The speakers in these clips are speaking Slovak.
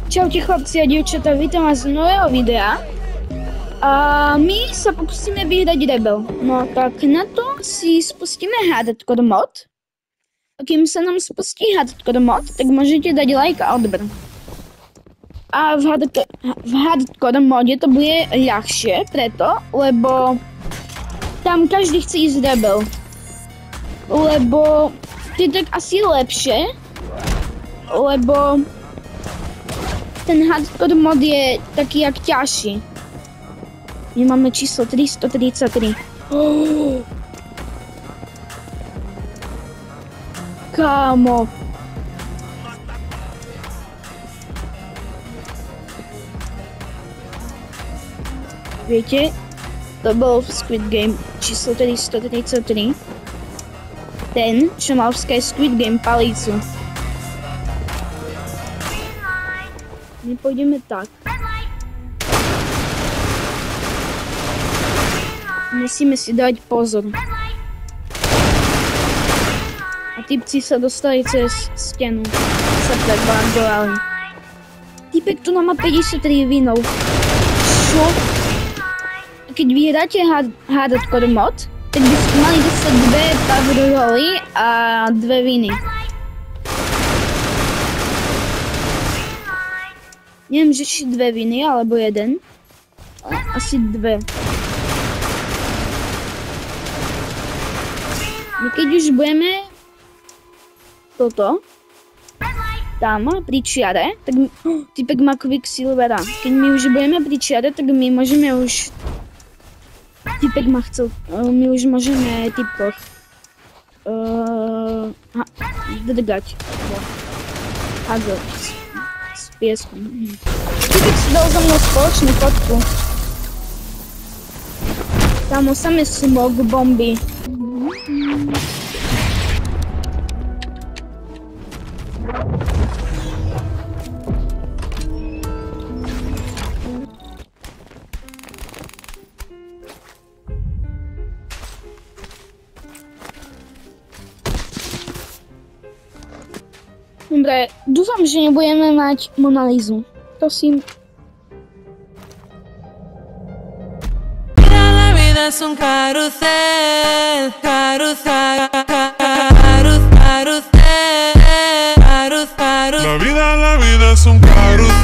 Čaute chlapci a dievčatá, vítam vás z nového videa. A my sa pokúsime vyhrať Rebel. No tak na to si spustíme hádatko mod. A kým sa nám spustí hádatko mod, tak môžete dať like a odber. A v hádatko mode to bude ľahšie, preto, lebo tam každý chce ísť Rebel. Lebo je tak asi lepšie, lebo ten hardcore mod je taký jak ťažší. My máme číslo 333. Oh. Kámo. Viete, to bol v Squid Game číslo 333. Ten, čo mal v Squid Game palicu. My pôjdeme tak. Musíme si dať pozor. A typci sa dostali cez stenu. Sa prebandovali. Typek tu má 53 vinov. Čo? Keď vyhráte hardcore mod, tak by ste mali dostať 2 power roly a 2 viny. Neviem, že či 2 viny, alebo 1. Asi 2. My keď už budeme toto tam pri čiare, tak typek má Quicksilvera. Keď my už budeme pri čiare, tak my môžeme už typek ma chcel, my už môžeme typkoch drgať. Hádzať s pieskom. Typek si dal za mnou spoločnú fotku. Tam samé smog bomby. Dobre, dúfam, že nebudeme mať Mona Lisu. Prosím. La vida es un carrusel, carrusel, carrusel, carrusel, carrusel. La vida es un carrusel,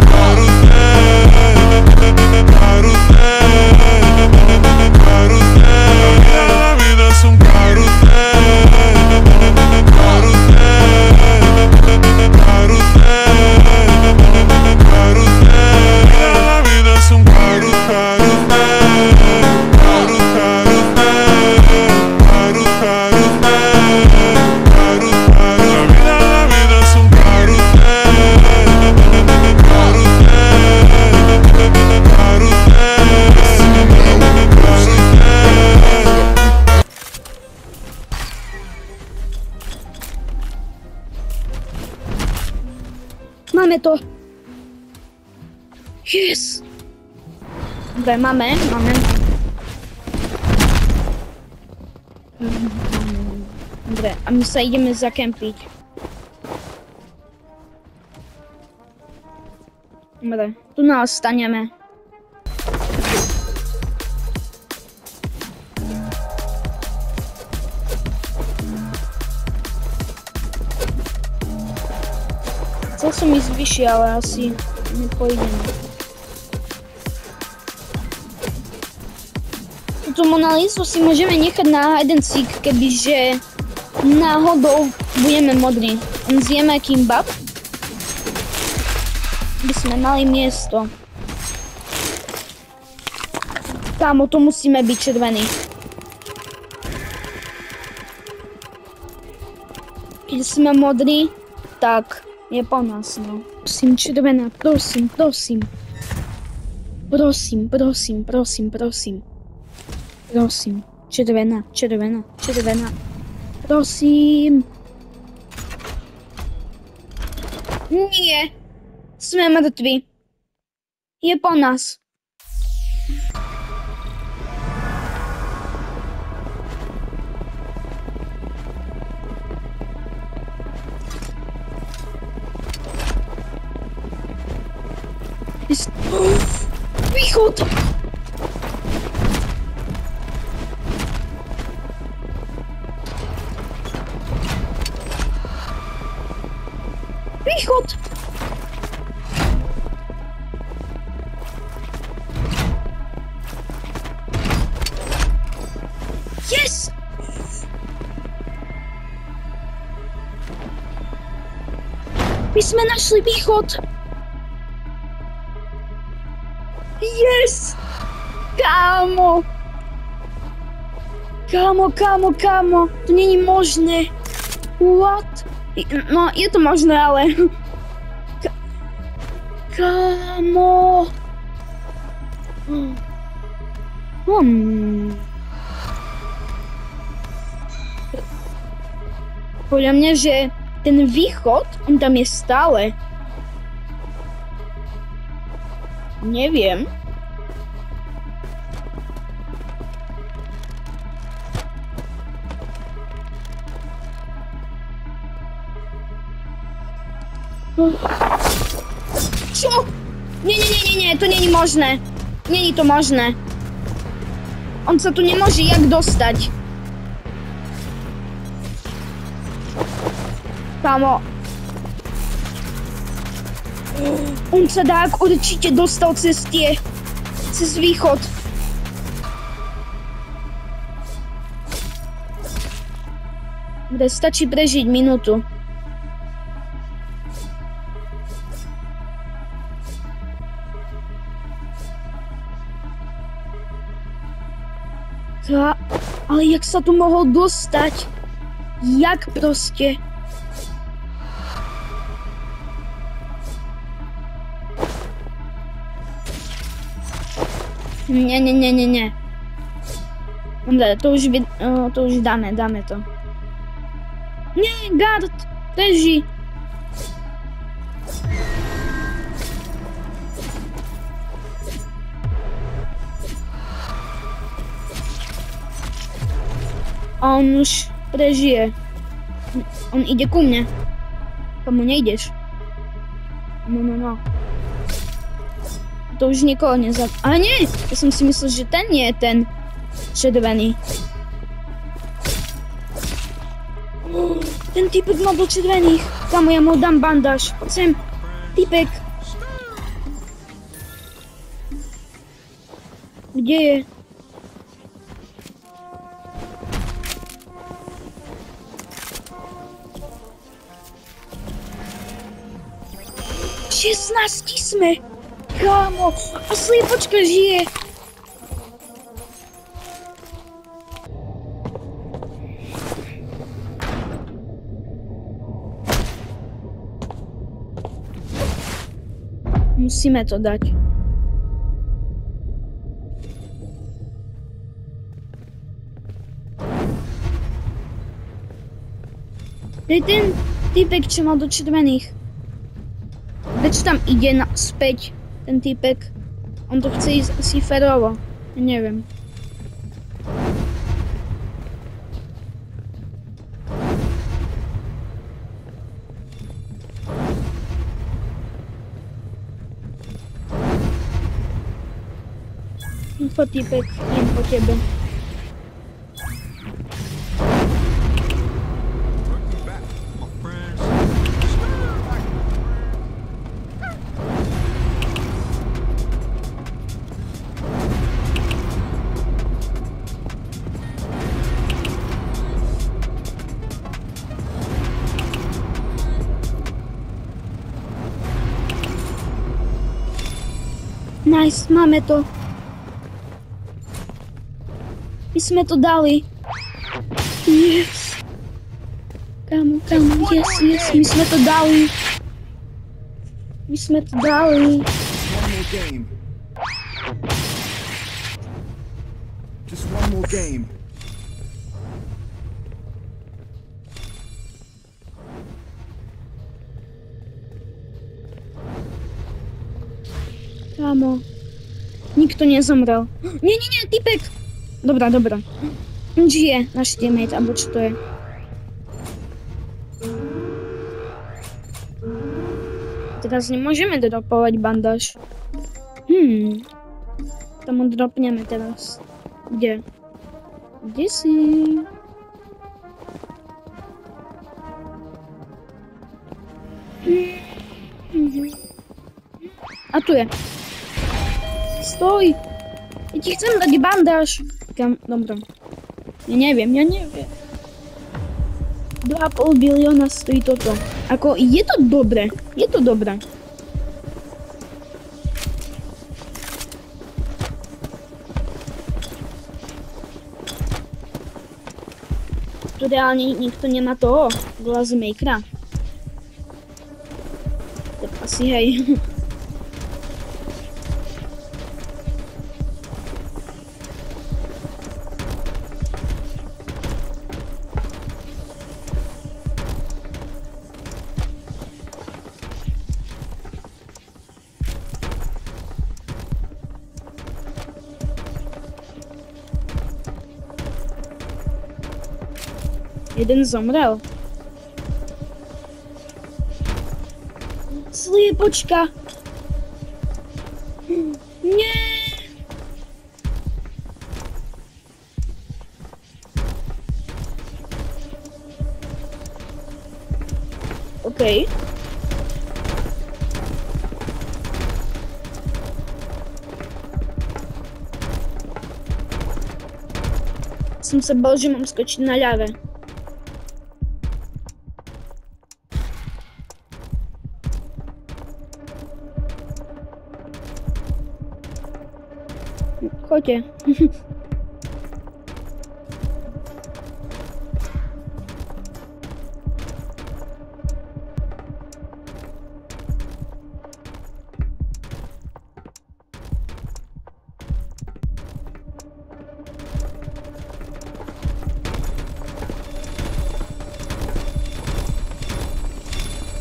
carrusel, carrusel, carrusel. La vida es un carrusel. Máme to. Yes. Dobre, máme. Dobre, a my sa ideme zakempiť. Dobre, tu nás staneme. Chcel som ísť vyššie, ale asi nepôjdeme. Túto Mona Lisu si môžeme nechať na hide and seek, kebyže náhodou budeme modrí. Zjeme kimbab. By sme mali miesto. Kámo, tu musíme byť červení. Keď sme modrí, tak je po nás, no. Prosím, červená, prosím. Prosím. Červená. Prosím. Nie. Sme mŕtvi. Je po nás. Jest... Východ! Východ! Yes! My jsme našli východ! Yes! Kámo! Kámo, to není možné. What? No, je to možné, ale... Kámo! Podľa mňa, že ten východ, on tam je stále. Neviem. Čo? Nie, to není možné. Není to možné. On sa tu nemôže jak dostať. Kámo. On sa dá určite dostal cez východ. Dobre, stačí prežiť minútu. Ale jak sa tu mohol dostať? Jak proste? Nie. Dobre, to už dáme to. Nie, guard, leží. A on už prežije. On ide ku mne. Komu nejdeš? No. To už nikoho A nie! Ja som si myslel, že ten je ten červený. Ten typek má do červených. Kamo, ja mu dám bandáž. Sem, typek. Kde je? Šestnácti sme. Kámo, a sliepočka žije. Musíme to dať. To je ten typek, čo mal do červených. Prečo tam ide späť ten typek? On to chce ísť asi férovo. Neviem. Po typek, idem po tebe. Nice, máme to. My sme to dali. Yes. Kámo, yes, my sme to dali. My sme to dali. Just one more game. Kámo, nikto nezomrel. Nie, typek! Dobra. On žije, náš teammate, alebo čo to je. Teraz nemôžeme dropovať bandáž. Tomu dropneme teraz. Kde? Kde si? A tu je. Stoj! Ja ti chcem dať bandáž. Kam? Dobro. Ja neviem. 2,5 bilióna stojí toto. Ako, je to dobré. Tu reálne nikto nemá toho Glassmakera. Tak asi hej. Jeden zomrel. Sliepočka. Nie. OK. Som sa bol, že mám skočiť na ľave. Choďte.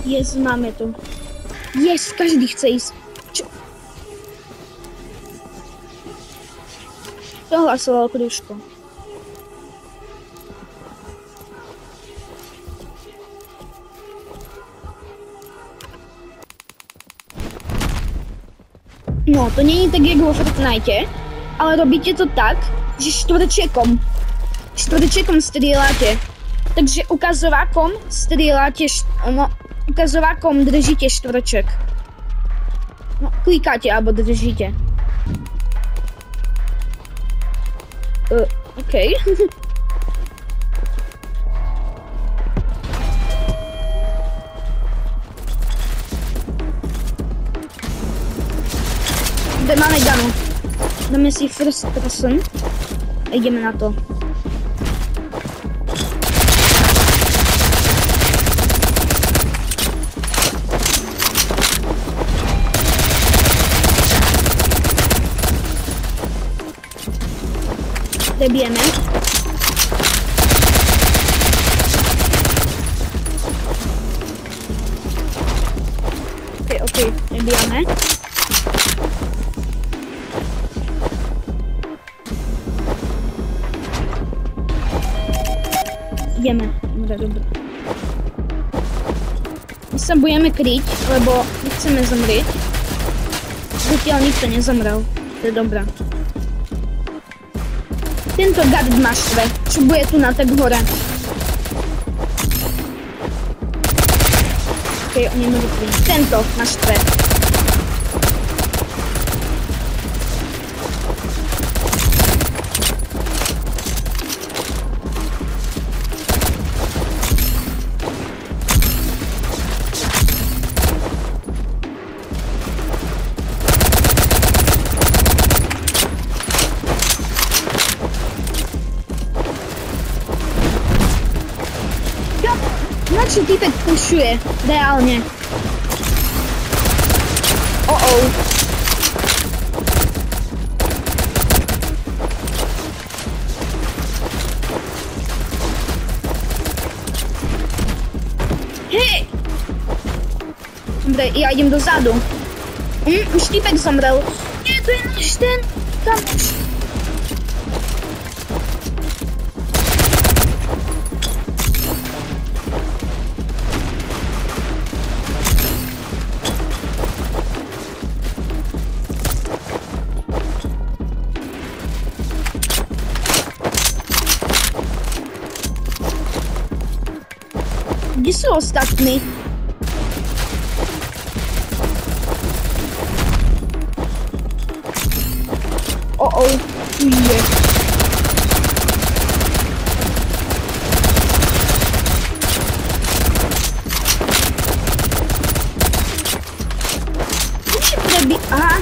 Yes, máme to. Yes, každý chce ísť. To hlasoval Kruško. No, to není tak jak vo Fortnite, ale robíte to tak, že štvrčekom strieľate. Takže ukazovákom strieľate, ukazovákom držíte štvrček. No, klikáte alebo držíte. OK. Kde máme ganu? Dáme si first person a ideme na to. Zabijeme. OK, zabijame. Ideme. Dobre. My sa budeme kryť, lebo nechceme zomrieť. Zatiaľ nikto nezomrel. To je dobré. Tento gard ma štve, čo bude tu na tak hore. OK, on je mŕtvý. Tento ma štve. Čo týpek pušuje, reálne. Hej! Dobre, ja idem dozadu. Už týpek zomrel. Nie, to je náš ten kamoš. Kde sú ostatní? Tu je. Může prebít, aha.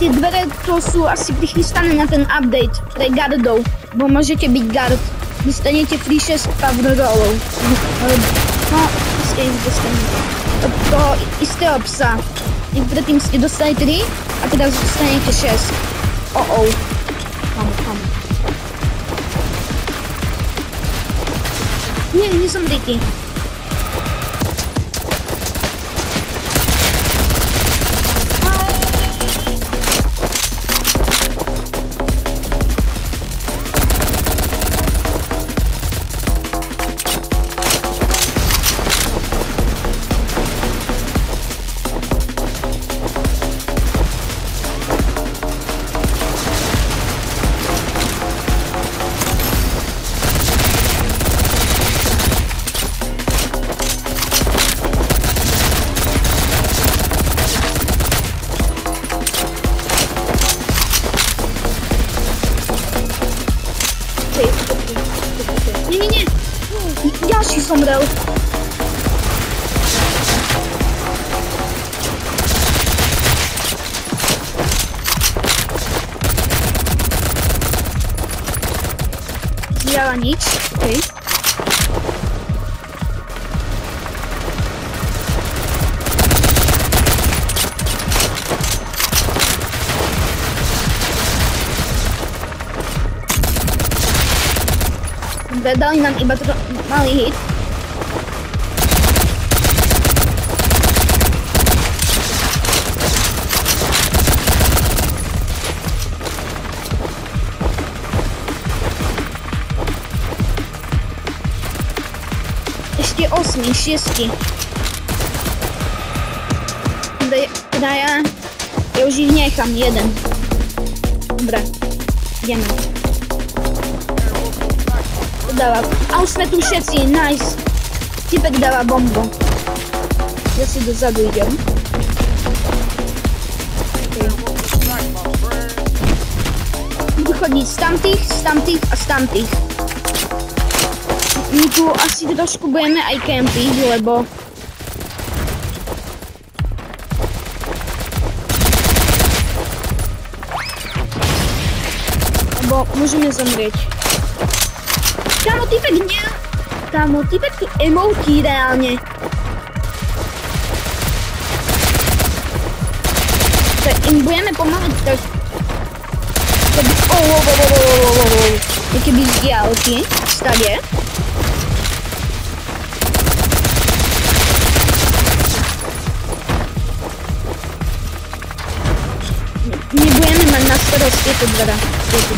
Ty dvere to sú asi prichystané na ten update pre guardov, bo môžete byť guard. Dostanete free 6 power rollov. No, ste ich dostanete. Od toho istého psa. Jak predtým ste dostali 3 a teraz dostanete 6. Kam. Nie, nezomrite. Nie. Ďalší zomrel. Zjala nič, okej. Dali nám iba malý hit. Ešte 8, 6. Teda ja už ich nechám, jeden. Dobre, ideme. Dáva. A už sme tu všetci, nice. Typek dáva bombu. Ja si dozadu idem. Budu chodiť z tamtých a z tamtých. My tu asi trošku budeme aj campiť, lebo... môžeme zomrieť. Kámo, typek tu emotí reálne. Tak im budeme pomáhať tak... Keby... Keby z diálky, stade. Nebudeme mať na starost tieto dvere.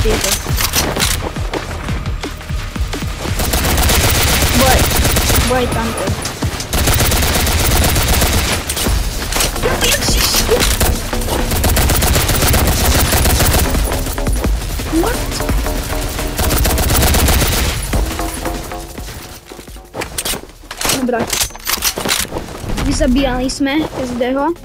Tieto. Boj tamto. Jak się... What? Dobra. Vyzabíjali sme každého.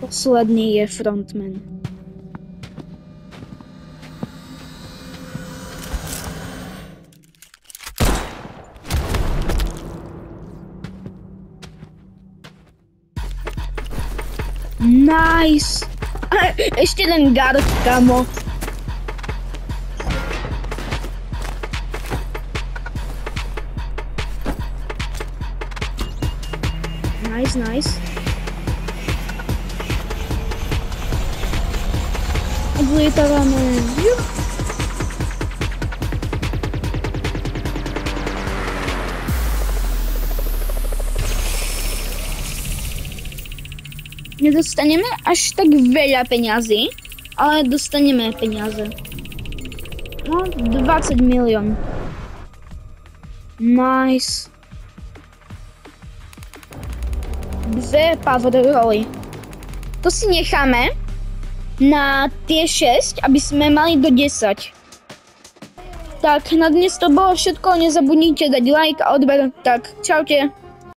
Posledný je frontman. Nice! Ešte ten guard, kamo. Nice. Rozlietávame. Nedostaneme až tak veľa peňazí, ale dostaneme peniaze. No, 20 milión. Nice. 2 power roly. To si necháme na tie 6, aby sme mali do 10. Tak, na dnes to bolo všetko. Nezabudnite dať like a odber. Tak, čaute.